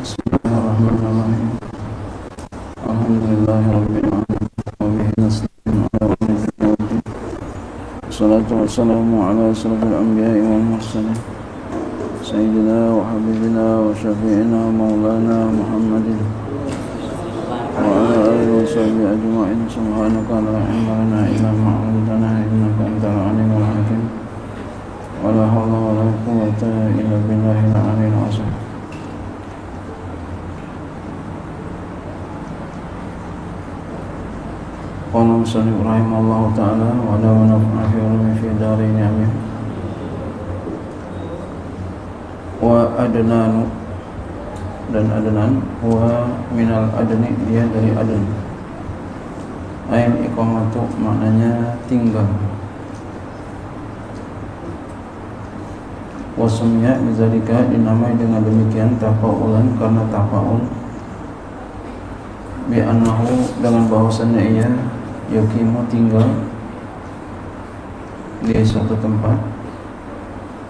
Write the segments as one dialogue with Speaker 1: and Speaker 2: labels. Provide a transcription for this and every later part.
Speaker 1: Bismillahirrahmanirrahim. Alhamdulillahirabbil alamin. Wa bihi nasta'in 'ala umuri dunya. Wassalatu wassalamu ala asyrafil anbiya'i wal mursalin. Sayyidina wa habibina wa syafi'ina maulana Muhammadin wa ala alihi wa sahbihi ajma'in. Subhanaka la ilma lana illa ma 'allamtana innaka antal alimul hakim. Wa la hawla wa la quwwata illa billahil aliyyil azim. Qala musannif rahimahullahu ta'ala wa la naf'a fi ulumi fi darin amin. Wa adnanu, dan adnan huwa minal adni, dia dari adn. Ain iqamatu, maknanya tinggal. Wasumya bizalika, dinamai dengan demikian tafa'ulan, karena tafa'ul bi annahu, dengan bahwasannya ia yukimu, tinggal di suatu tempat,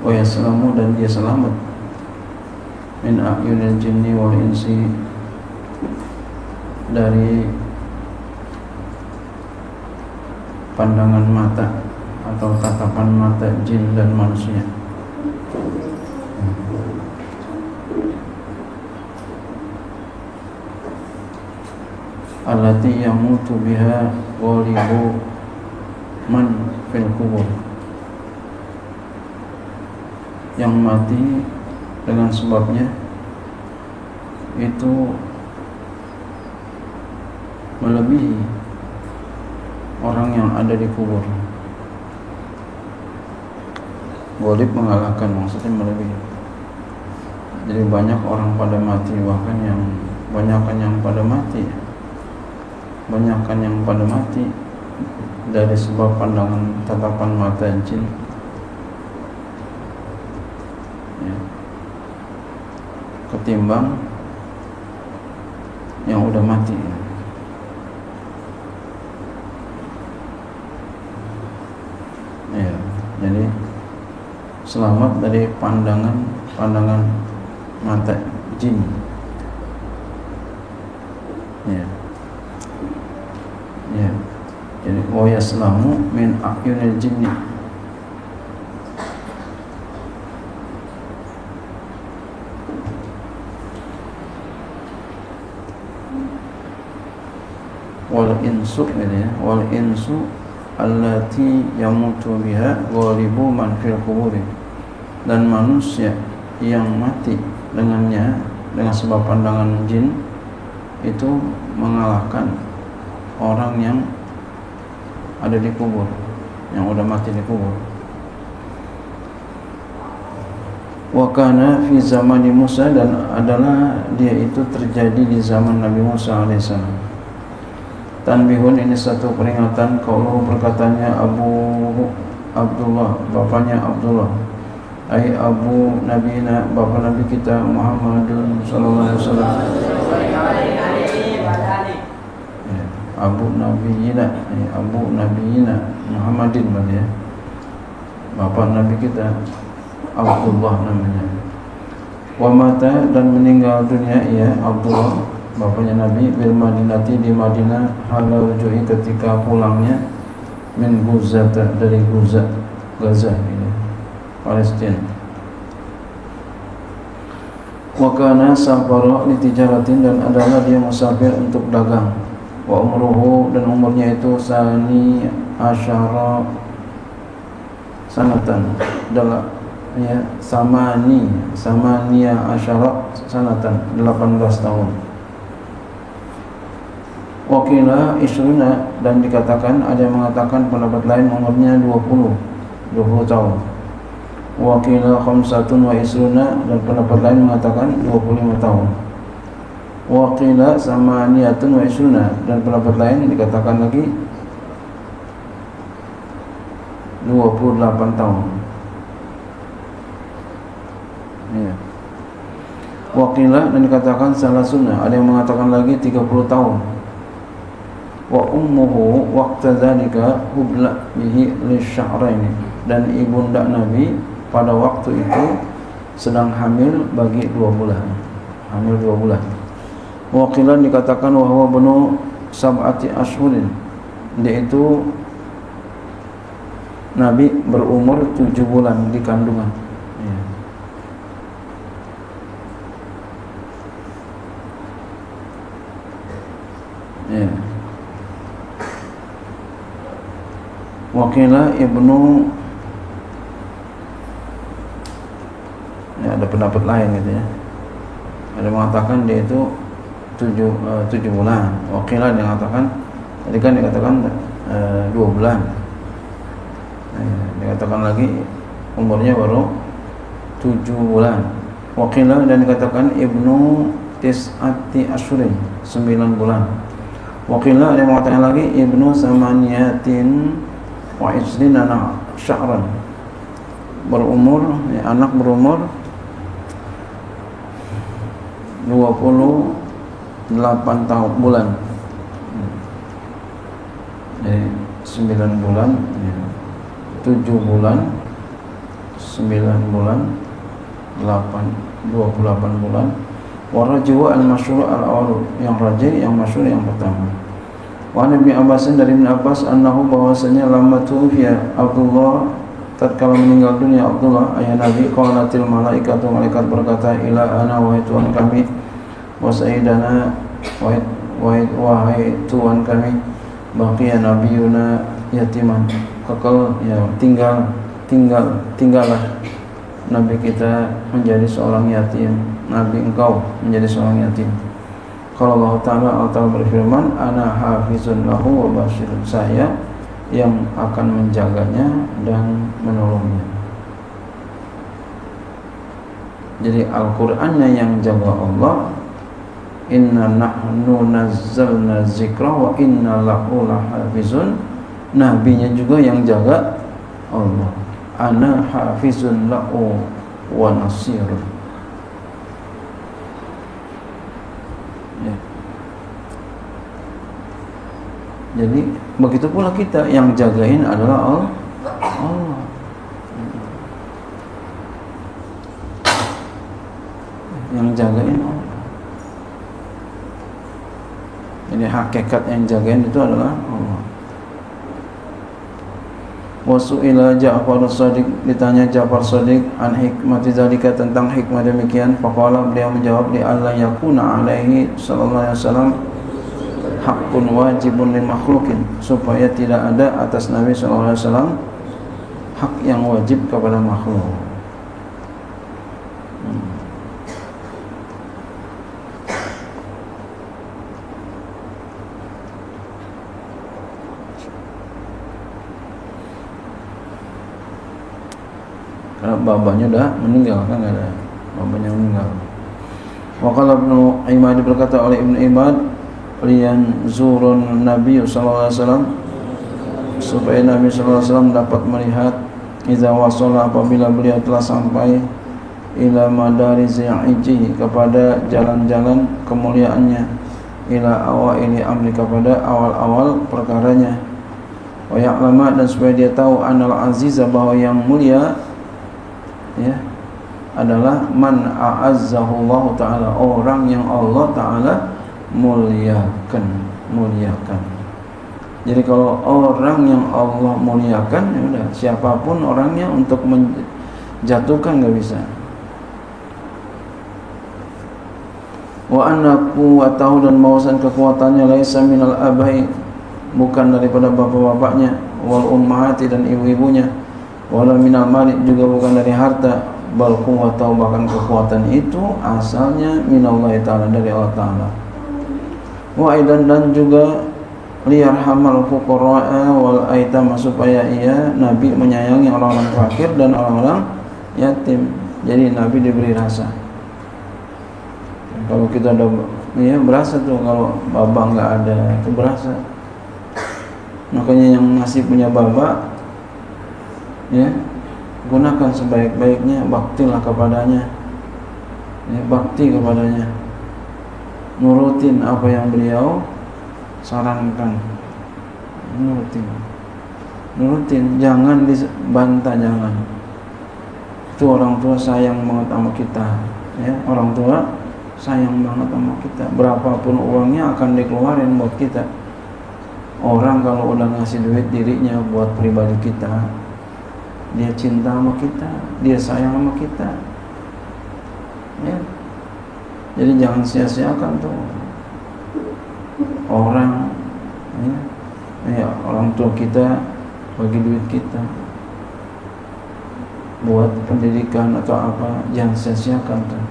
Speaker 1: wa yaslamu, dan dia selamat min a'yunil jinni wal insi, dari pandangan mata atau tatapan mata jin dan manusia. Allati yamutu biha ghalibu man fil kubur, yang mati dengan sebabnya itu melebihi orang yang ada di kubur. Ghalib mengalahkan, maksudnya melebihi. Jadi banyak orang pada mati, bahkan yang banyakkan yang pada mati, banyakkan yang pada mati dari sebab pandangan tatapan mata jin, ya, ketimbang yang udah mati. Ya, jadi selamat dari pandangan mata jin. Ya. Ya, jadi wa yaslamu min a'yunil jinni, wal insu, ya, wal insu allati yamutu biha ghalibu man fil qubur, dan manusia yang mati dengannya dengan sebab pandangan jin itu mengalahkan orang yang ada di kubur, yang udah mati di kubur. Wa kana fi zamani Musa, dan adalah dia itu terjadi di zaman Nabi Musa alaihissalam. Tanbihun, ini satu peringatan. Qauluhu, perkataannya Abu Abdullah, bapaknya Abdullah, ai Abu Nabina, bapak Nabi kita Muhammadun sallallahu alaihi wasallam. Abu Nabiyina, Abu Nabiyina Muhammadin, ya, bapak Nabi kita Abdullah namanya. Wa mata, dan meninggal dunia ia Abdullah, bapaknya Nabi, bil Madinati, di Madinah, hala rujui, ketika pulangnya, min Guzata, dari Gaza, ini Palestina. Wa kana safara li tijaratin, dan adalah dia musafir untuk dagang. Wa umruhu, dan umurnya itu sani asyara sanatan, adalah, ya, samania asyara sanatan, 18 tahun. Wakila isruna, dan dikatakan, ada yang mengatakan pendapat lain umurnya 20 tahun. Wakila khamsatun wa isruna, dan pendapat lain mengatakan 25 tahun. Waqila samaniyatun wa isruna, dan pendapat lain dikatakan lagi 28 tahun. Ya. Waqila, dan dikatakan salasuna, ada yang mengatakan lagi 30 tahun. Wa ummuhu waqta dzalika hubla bihi lisyahraini, dan ibunda Nabi pada waktu itu sedang hamil bagi 2 bulan. hamil 2 bulan. Wakilan dikatakan wahwa benu sab'ati ashhurin, dia itu Nabi berumur 7 bulan di kandungan. Ya. Wakila ibnu, ya ada pendapat lain gitu ya. Ada mengatakan dia itu 7 bulan. Wakila dia mengatakan, tadi kan dikatakan 2 bulan. Dikatakan lagi umurnya baru 7 bulan. Wakila dan dikatakan ibnu tis'ati asyurin, 9 bulan. Wakila dia mengatakan lagi ibnu samaniyatin wa isrina syahran, berumur, ya, anak berumur 28 tahun bulan. Jadi 9 bulan, ya, 7 bulan, 9 bulan, 28 bulan. Waraju al-masyhur al-awwal, yang rajih, yang masyhur yang pertama. Wa Nabi Abbas, dari Ibn Abbas, annahu bahwasanya lamma tufiya Abdullah, tatkala meninggal dunia Abdullah ayah Nabi, qalatil malaikatu, malaikat berkata, ila ana wahai Tuhan kami, wa sayyidana wahai Tuhan kami, baqiya nabiyuna yatiman, kekal ya tinggallah Nabi kita menjadi seorang yatim, Nabi engkau menjadi seorang yatim. Kalau Allah Ta'ala berfirman, ana hafizun lahu wa basyirun, saya yang akan menjaganya dan menolongnya. Jadi Al-Qur'annya yang jaga Allah, inna nahnu nazzalna zikra wa inna lahu lahafizun, nabinya juga yang jaga Allah. Ana hafizun lahu wa nasirun. Ya. Jadi begitu pula kita, yang jagain adalah Allah. Yang jagain Allah. Jadi hakikat yang jagain itu adalah Allah. Wasu'ila Ja'far Shadiq, ditanya Ja'far Shadiq an hikmati zalika, tentang hikmah demikian. Faqala, beliau menjawab, li alla yakuna alaihi sallallahu alaihi wasallam haqqun wajibun lil makhlukin, supaya tidak ada atas Nabi sallallahu alaihi wasallam hak yang wajib kepada makhluk. Karena babanya udah meninggal, kan nggak ada babanya meninggal. Waqala Ibnu Imad, berkata oleh Ibnu Imad, lian zurun Nabi sallallahu alaihi wasallam, supaya Nabi sallallahu alaihi wasallam dapat melihat, idza wasala, apabila beliau telah sampai, ila madarizi ijji, kepada jalan-jalan kemuliaannya, ila awaili amri, kepada awal-awal perkaranya, wa ya'lama, dan supaya dia tahu, anal aziza, bahwa yang mulia ya adalah man a'azzahu Allah Ta'ala, orang yang Allah Ta'ala muliakan. Jadi kalau orang yang Allah muliakan, ya udah, siapapun orangnya untuk menjatuhkan nggak bisa. Wa anna quwwatahu, dan bahwasan kekuatannya, laisa minal abai, bukan daripada bapak-bapaknya, wal ummahati, dan ibu-ibunya, wala minal malik, juga bukan dari harta, bal quwwatahu, bahkan kekuatan itu asalnya minallahi ta'ala, dari Allah Ta'ala. Wa aidan, dan juga liyarhamal fuqara'a wal aitama, supaya ia Nabi menyayangi orang-orang fakir dan orang-orang yatim. Jadi Nabi diberi rasa. Kalau kita ada, ya berasa tuh, kalau baba nggak ada itu berasa. Makanya yang masih punya baba, ya gunakan sebaik-baiknya, baktilah kepadanya, ya, bakti kepadanya, nurutin apa yang beliau sarankan, nurutin, jangan dibantah, jangan. Itu orang tua sayang banget sama kita, ya, orang tua sayang banget sama kita, berapapun uangnya akan dikeluarin buat kita. Orang kalau udah ngasih duit dirinya buat pribadi kita, dia cinta sama kita, dia sayang sama kita, ya. Jadi jangan sia-siakan tuh orang, ya, orang tua kita bagi duit kita buat pendidikan atau apa, jangan sia-siakan tuh.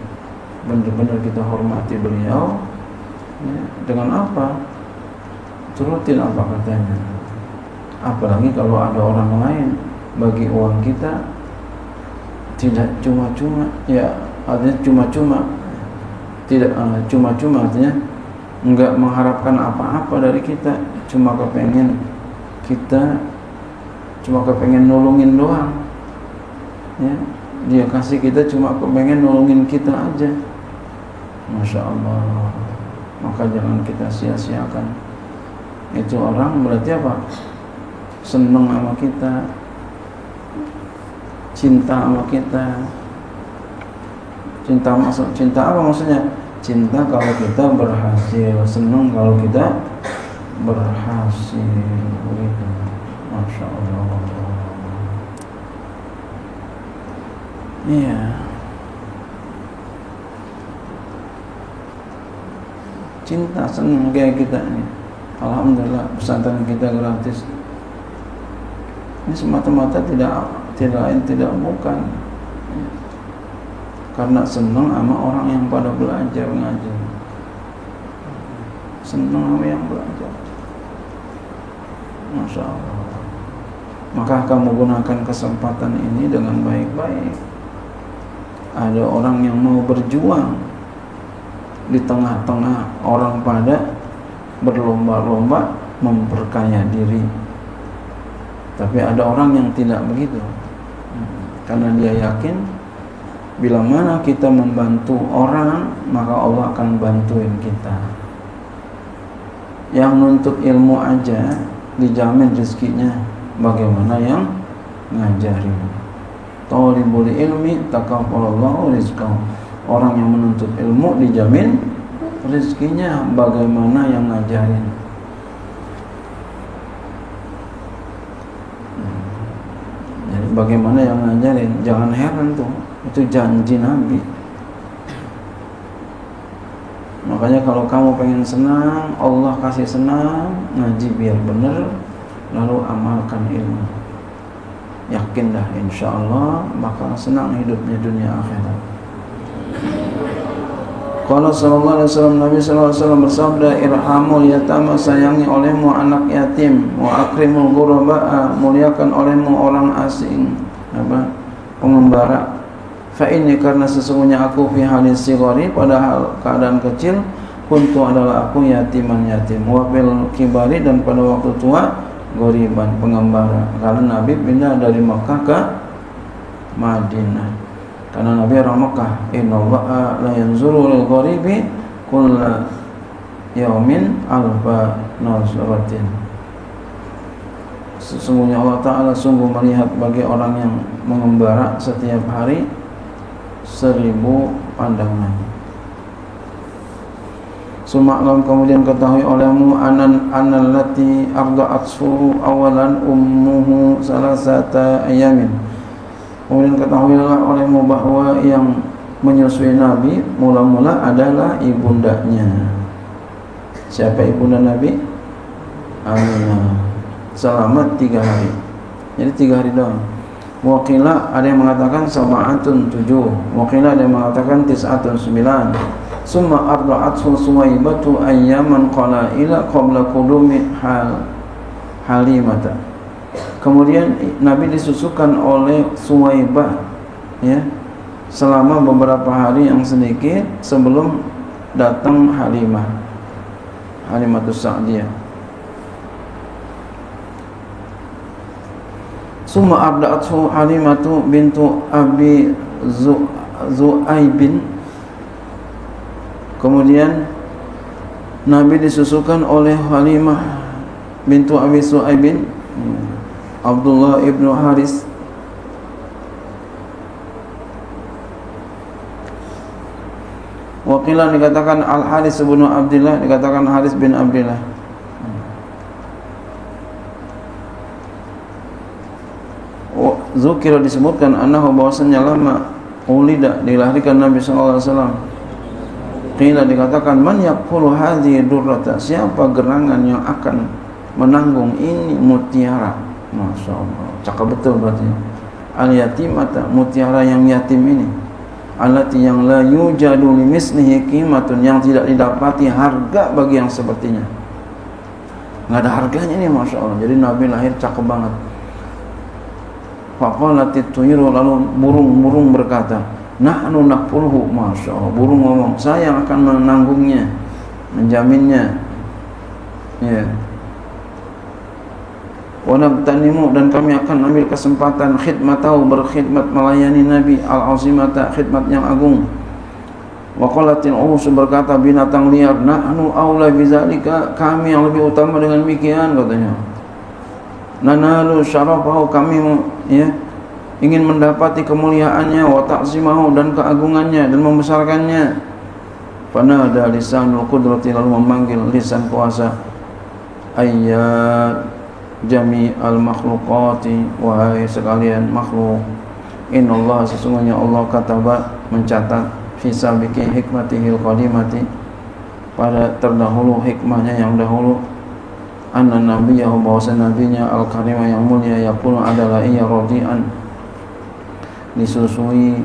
Speaker 1: Benar-benar kita hormati beliau, ya. Dengan apa? Turutin apa katanya. Apalagi kalau ada orang lain bagi uang kita, tidak cuma-cuma, ya artinya cuma-cuma, tidak cuma-cuma artinya enggak mengharapkan apa-apa dari kita, cuma kepengen nolongin doang, ya. Dia kasih kita cuma kepengen nolongin kita aja. Masya Allah. Maka jangan kita sia-siakan. Itu orang berarti apa? Seneng sama kita, cinta sama kita. Cinta apa maksudnya? Cinta kalau kita berhasil, seneng kalau kita berhasil. Begitu. Masya Allah. Iya. Cinta, seneng kayak kita nih. Alhamdulillah pesantren kita gratis. Ini semata-mata tidak lain tidak bukan karena senang sama orang yang pada belajar ngaji, senang sama yang belajar. Masya Allah. Maka kamu gunakan kesempatan ini dengan baik-baik. Ada orang yang mau berjuang di tengah-tengah orang pada berlomba-lomba memperkaya diri, tapi ada orang yang tidak begitu, karena dia yakin bila mana kita membantu orang maka Allah akan bantuin kita. Yang nuntut ilmu aja dijamin rezekinya, bagaimana yang ngajarin? Talibul ilmi takaffalallahu rizqahu. Orang yang menuntut ilmu dijamin rezekinya, bagaimana yang ngajarin? Jadi bagaimana yang ngajarin? Jangan heran tuh, itu janji Nabi. Makanya kalau kamu pengen senang, Allah kasih senang, ngaji biar benar, lalu amalkan ilmu. Yakin dah insya Allah bakal senang hidupnya dunia akhirat. Qala sallallahu alaihi wasallam, Nabi sallallahu alaihi wasallam bersabda, irhamul yatama, sayangi olehmu anak yatim, wa akrimul ghuraba, muliakan olehmu orang asing, apa? Pengembara. Fa inni, karena sesungguhnya aku fi halis sigari, pada hal keadaan kecil, kuntu adalah aku yatiman yatim, wa bil kibari, dan pada waktu tua ghoriban, pengembara. Karena Nabi pindah dari Makkah ke Madinah. Karena Nabi orang Makkah, innallaha la yanzuru lil gharibi kulla yaumin alfa nazratin. Sesungguhnya Allah Ta'ala sungguh melihat bagi orang yang mengembara setiap hari 1000 pandangan. Sumaklam, kemudian ketahui olehmu annallati arda'atsu awalan ummuhu salasata ayamin. Kemudian ketahuilah olehmu bahwa yang menyusui Nabi mula-mula adalah ibundanya. Siapa ibunda Nabi? Aminah. Selama 3 hari. Jadi 3 hari doang. Waqilah, ada yang mengatakan sab'atun 7. Waqilah, ada yang mengatakan tis'atun 9. Summa arda'athu Suwaibatu ayyaman qalaila qabla qudumi Halimata. Kemudian Nabi disusukan oleh Suwaibah, ya, selama beberapa hari yang sedikit sebelum datang Halimatus Sa'diyah. Summa arda'athu Halimatu bintu Abi Zu'aibin. Kemudian Nabi disusukan oleh Halimah bintu Abi Zu'aibin, Abdullah ibnu Haris. Waqilah dikatakan Al-Haris bin Abdillah, dikatakan Haris bin Abdillah. Zukira disebutkan annahu bahwasanya lama ulida dilahirkan Nabi sallallahu alaihi wasallam. Qila dikatakan man yaqulu hadhihi durrata, siapa gerangan yang akan menanggung ini mutiara. Masyaallah, cakap betul berarti. Al yatimata, mutiara yang yatim ini. Allati yang la yujadu limislihi qimatun, yang tidak didapati harga bagi yang sepertinya. Enggak ada harganya ini, masyaallah. Jadi Nabi lahir cakep banget. Faqalatit tuyru, lalu burung-burung berkata, nahnu naquluhu, masya Allah, burung ngomong, saya yang akan menanggungnya, menjaminnya. Ya. Wa nabtanimu, dan kami akan ambil kesempatan khidmatahu, berkhidmat melayani Nabi, al-azimata, khidmat yang agung. Wa qalatil urus, berkata binatang liar, nahnu aula bizalika, kami yang lebih utama dengan demikian, katanya. Nanalu syarafahu, kami ya ingin mendapati kemuliaannya, wa ta'zimahu, dan keagungannya dan membesarkannya. Fanada lisanul qudrati, lalu memanggil lisan kuasa, ayat jami'al makhluqati, wahai sekalian makhluk, innallaha, sesungguhnya Allah kataba, mencatat, fi sabiqi hikmatihil qadimati, pada terdahulu hikmahnya yang dahulu, anna nabiyahu, bahwasa nabinya al-karimah yang mulia, yaqulu adalah iya radian, disusui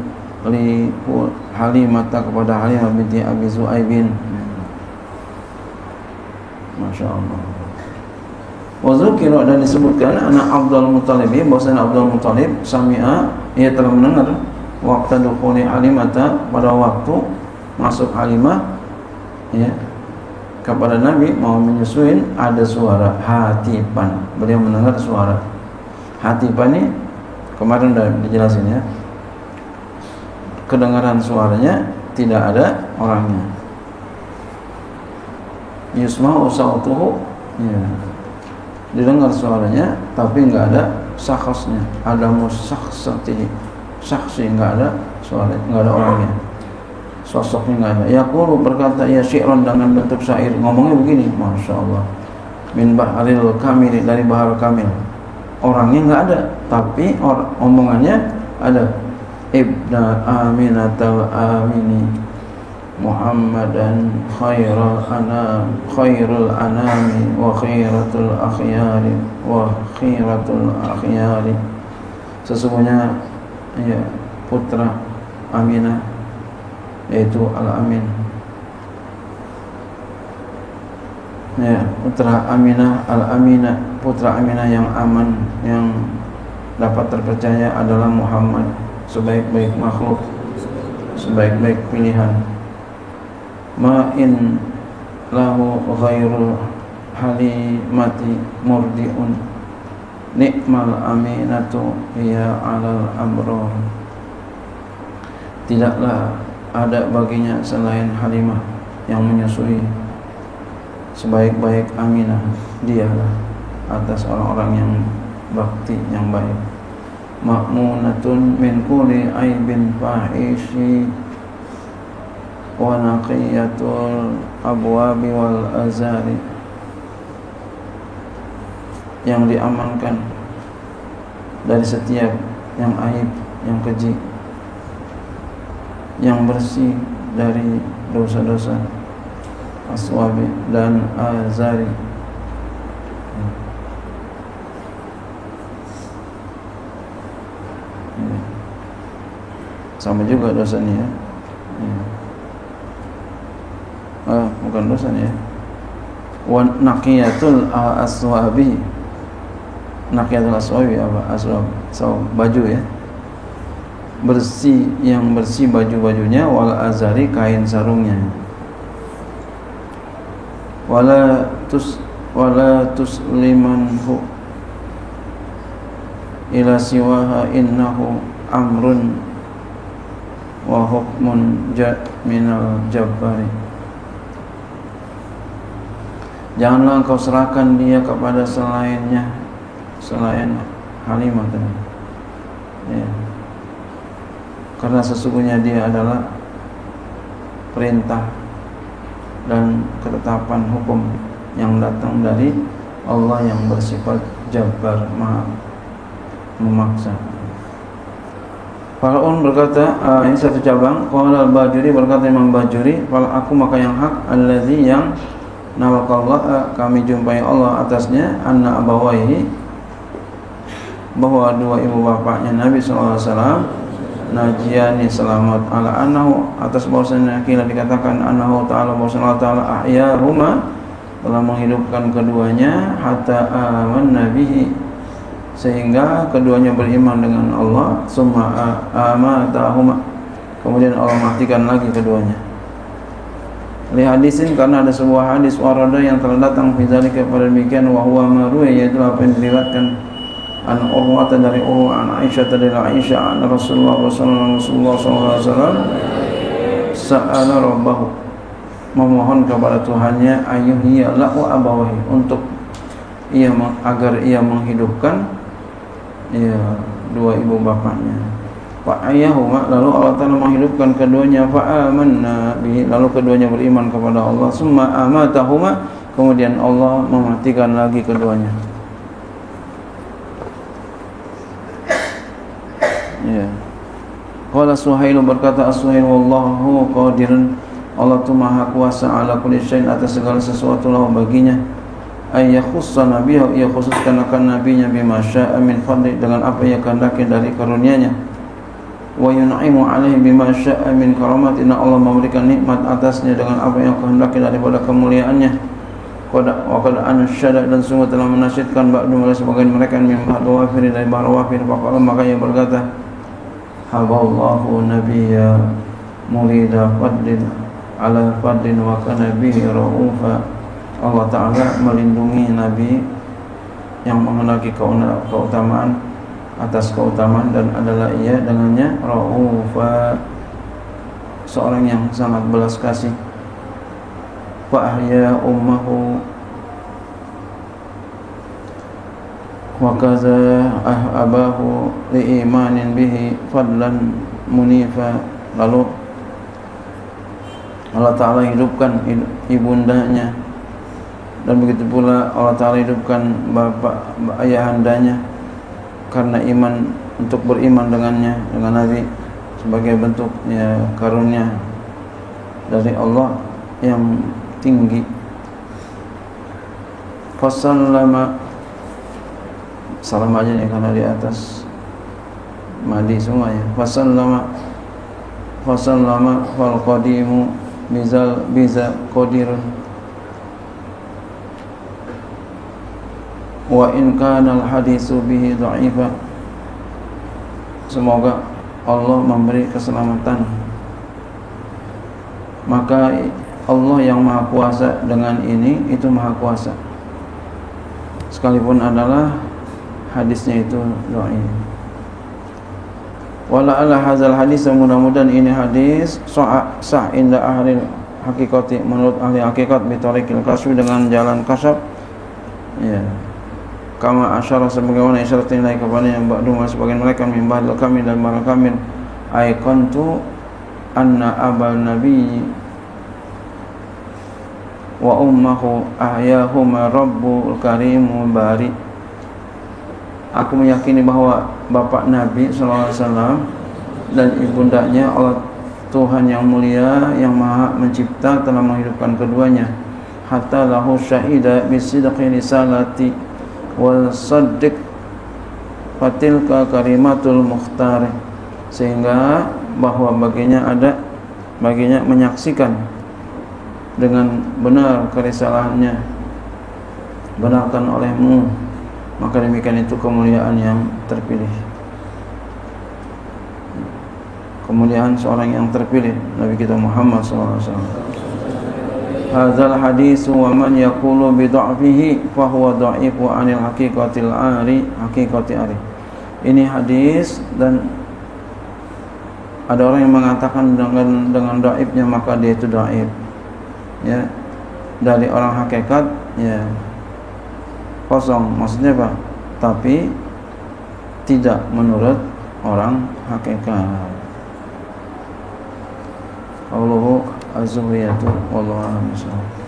Speaker 1: li Halimata, kepada Halimah binti Abi Zu'aibin. Masya Allah. Wa dzukira, dan disebutkan anak Abdul Muttalib, bahwasanya Abdul Muttalib sami'a, ia telah mendengar, waqta dukhuli Halimata, pada waktu masuk Halimah ya kepada Nabi, mau menyusuin, ada suara hatipan. Beliau mendengar suara hatipan ini, kemarin sudah dijelasin ya, kedengaran suaranya, tidak ada orangnya. Yusma'u sautuhu, ya, didengar suaranya, tapi enggak ada syakhsnya. Ada musakhsatihi, saksi, enggak ada suara, enggak ada orangnya, sosoknya enggak ada. Yaqulu, berkata, ya syi'ran, dengan bentuk syair, ngomongnya begini, masya Allah, min bahril kamil, dari bahar kamil. Orangnya enggak ada, tapi omongannya ada. Ibna Aminatal Amini Muhammadan khairul anami wa khiratul akhyari, sesungguhnya ya putra Aminah, yaitu Al-Amin, ya putra Aminah, Al-Aminah, putra Aminah yang aman, yang dapat terpercaya adalah Muhammad, sebaik-baik makhluk, sebaik-baik pilihan. Ma'in lahu ghairul halimati murdiun, nikmal aminatu hiya alal amror, tidaklah ada baginya selain Halimah yang menyusui, sebaik-baik Aminah dialah atas orang-orang yang bakti, yang baik. Ma'munatun min kulli aibin fahishi wa naqiyatul abwabi wal azari, yang diamankan dari setiap yang aib, yang keji, yang bersih dari dosa-dosa, aswabi dan azari. Sama juga dosanya ya. Bukan dosanya ya. Wa naqiyatul aswabi, naqiyatul aswabi apa? Aswab, so, baju ya, bersih, yang bersih baju-bajunya, wal azari, kain sarungnya. Wala tuslimanhu ila siwaha innahu amrun wa hukmun minal jabbari. Janganlah engkau serahkan dia kepada selainnya, selain Halimah tadi ya. Karena sesungguhnya dia adalah perintah dan ketetapan hukum yang datang dari Allah yang bersifat Jabbar, Maha memaksa. Faraun berkata, ini satu cabang. Qala al-Bajuri, berkata Imam Bajuri, fal aku maka yang hak allazi yang nawakallah kami jumpai Allah atasnya, anna abawaihi bahwa dua ibu bapaknya Nabi sallallahu alaihi wasallam najiyani selamat ala annahu atas bahwasanya kira dikatakan annahu ta'ala bahwasanya Allah ta'ala ahyahuma telah menghidupkan keduanya hatta aman nabihi sehingga keduanya beriman dengan Allah, summa amatahuma kemudian Allah matikan lagi keduanya. Li hadisin, karena ada sebuah hadis warada yang telah datang fi zalika pada demikian, wa huwa marwi, yaitu apa yang diriwayatkan an Urwah dari Urwah an Aisyah dari Aisyah an Rasulullah sallallahu alaihi wasallam sa'ala rabbahu memohon kepada Tuhannya ayyuhiya lahu abawahi untuk agar ia menghidupkan dua ibu bapaknya. Fa ayyahuma, lalu Allah Ta'ala menghidupkan keduanya, fa amanna bihi, lalu keduanya beriman kepada Allah, summa amatahuma, kemudian Allah mematikan lagi keduanya. Ya. Qala Suhail, berkata As-Suhail, wallahu qadirun, Allah tu maha kuasa ala kulli syai'in, atas segala sesuatu lahu baginya. Ay yakhussa nabiyahu, ia khususkan akan nabinya bima syaa min fadli, dengan apa ia kehendaki dari karunia-Nya. Wa yun'imu alaihi bima syaa min karamatina, Allah memberikan nikmat atasnya dengan apa yang kehendaki daripada kemuliaannya. Qad ansyada, dan sungguh telah menasyidkan ba'du sebagian mereka min wafir dari bahar wafir. Maka ia berkata, haballahu nabiyya murida fadlin ala fadlin wa kana bihi ra'ufa. Allah Ta'ala melindungi Nabi yang menghendaki keutamaan atas keutamaan, dan adalah ia dengannya ra'ufa, seorang yang sangat belas kasih. Fa ahya ummahu wa kaza abahu li imanin bihi fadlan munifa. Lalu Allah Ta'ala hidupkan ibundanya, dan begitu pula Allah Ta'ala hidupkan ayahandanya karena iman, untuk beriman dengannya, dengan Nabi, sebagai bentuk karunia dari Allah yang tinggi. Fasallama, salam aja nih karena di atas madi semua ya. Fasallama fal qadimu biza qadirun wa in kana al hadisu bihi dha'ifa. Semoga Allah memberi keselamatan. Maka Allah yang maha kuasa dengan ini, itu maha kuasa, sekalipun adalah hadisnya itu dhaif. Wala ala hadzal hadis, mudah-mudahan ini hadis sah inda ahli hakikati, menurut ahli hakikat, bi tariqil kasbi, dengan jalan kasab, ya, kama asyara, sebagaimana isyarat nilai kepada yang ba'du sebagian mereka min ba'dil kamil, dan ba'dil kamil, aiqantu anna abal nabi wa ummahu ahyahuma rabbul karimul bari. Aku meyakini bahwa bapak Nabi sallallahu alaihi wasallam dan ibundanya Allah Tuhan yang mulia yang maha mencipta telah menghidupkan keduanya, hatta lahu syahida bisidqi risalati wal saddiq fatilka karimatul mukhtar, sehingga bahwa baginya menyaksikan dengan benar kerisalahannya, benarkan olehmu, maka demikian itu kemuliaan yang terpilih, kemuliaan seorang yang terpilih, Nabi kita Muhammad SAW. Hadzal hadis wa man yaqulu bi dha'fihi fa huwa dha'ifu 'anil haqiqatil haqiqati ari. Ini hadis, dan ada orang yang mengatakan dengan dhaifnya maka dia itu dhaif, ya, dari orang hakikat, ya, kosong, maksudnya apa? Tapi tidak menurut orang hakikat. Qauluhu az-zuhriyatu wallahu a'lam.